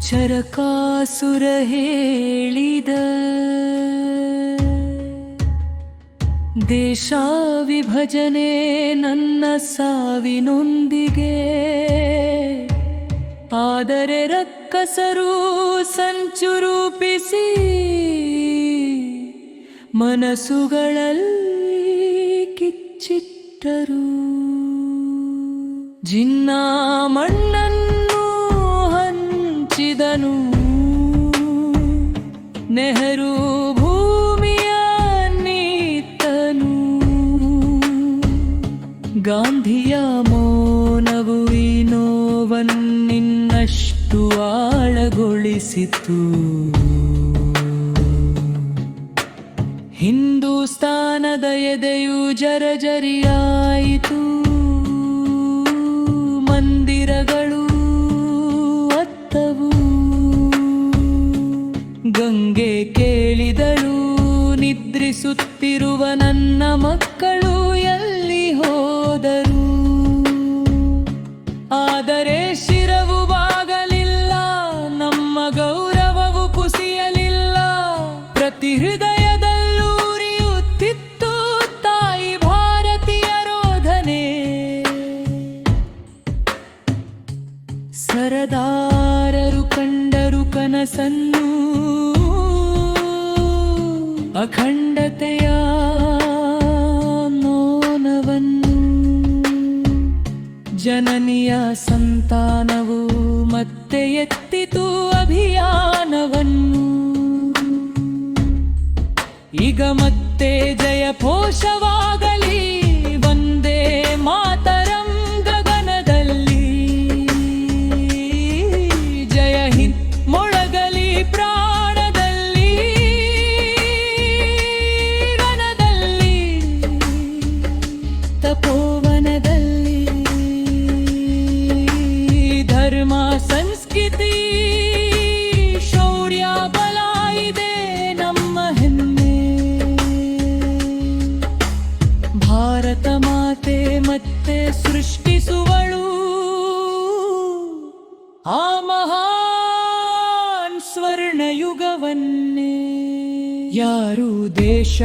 ಚರಕಾಸುರ ಹೇಳಿದ ದೇಶ ವಿಭಜನೆ ನನ್ನ ಸಾವಿನೊಂದಿಗೆ, ಆದರೆ ರಕ್ಕಸರು ಸಂಚು ರೂಪಿಸಿ ಮನಸ್ಸುಗಳಲ್ಲಿ ಕಿಚ್ಚಿಟ್ಟರು. ಜಿನ್ನ ಮಣ್ಣನ್ನು ಹಂಚಿದನು, ನೆಹರು ಭೂಮಿಯ ನೀತನು. ಗಾಂಧಿಯ ಮೌನವು ಈ ನೋವನ್ನಿನ್ನಷ್ಟು ಆಳಗೊಳಿಸಿತು. ಹಿಂದೂಸ್ತಾನದ ಎದೆಯು ಜರಜರಿಯಾಯಿತು. ಮಂದಿರಗಳು ಅತ್ತವು, ಗಂಗೆ ಕೇಳಿದಳು, ನಿದ್ರಿಸುತ್ತಿರುವ ನನ್ನ ಮಕ್ಕಳು ಎಲ್ಲಿ ಹೋದರು? ಆದರೆ ಶಿರವು ಬಾಗಲಿಲ್ಲ, ನಮ್ಮ ಗೌರವವು ಕುಸಿಯಲಿಲ್ಲ. ಪ್ರತಿ ಹೃದಯದಲ್ಲೂ ಉರಿಯುತ್ತಿತ್ತು ತಾಯಿ ಭಾರತೀಯ ರೋಧನೆ. ಸರದಾರರು ಕಂಡರು ಕನಸನ್ನು, ಅಖಂಡತೆಯ ಮೌನವನ್ನು. ಜನನಿಯ ಸಂತಾನವು ಮತ್ತೆ ಎತ್ತಿತು ಅಭಿಯಾನವನ್ನು. ಈಗ ಮತ್ತೆ ಜಯ ಘೋಷವಾಗಲಿ, ವಂದೇ ಮಾತರಂ ಗಗನದಲ್ಲಿ. ಜಯ ಹಿಂದ್ ಮೊಳಗಲಿ ಪ್ರಾಣದಲ್ಲಿ, ರಣದಲ್ಲಿ, ತಪೋವನದಲ್ಲಿ. ಧರ್ಮ ಸಂಸ್ಕೃತಿ ಶೌರ್ಯ ಬಲ ಇದೆ ನಮ್ಮ ಹೆಮ್ಮೆ. ಭಾರತ ಮಾತೆ ಮತ್ತೆ ಸೃಷ್ಟಿಸುವಳು ಆ ಮಹಾನ್ ಸ್ವರ್ಣಯುಗವನ್ನೇ. ಯಾರು ದೇಶ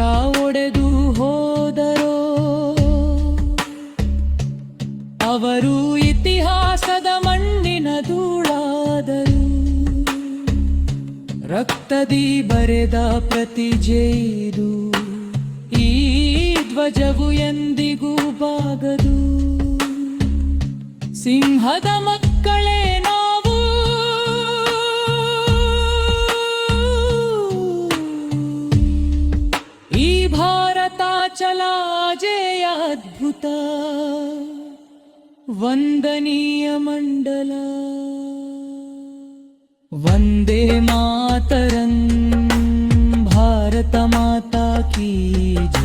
ಒಡೆದು ಹೋದರೋ ಅವರು ಇತಿಹಾಸದ ಮಣ್ಣಿನ ಧೂಳಾದರು. ರಕ್ತದಿ ಬರೆದ ಪ್ರತಿ ಜೈದು, ಈ ಧ್ವಜವು ಎಂದಿಗೂ ಬಾಗದು. ಸಿಂಹದ ಮಕ್ಕಳೇ ನಾವು, ಈ ಭಾರತಾಚಲ ಜಯ ಅದ್ಭುತ ವಂದನೀಯ ಮಂಡಲ. ವಂದೇ ಮಾತರಂ, ಭಾರತ ಮಾತಾ ಕೀ ಜೈ.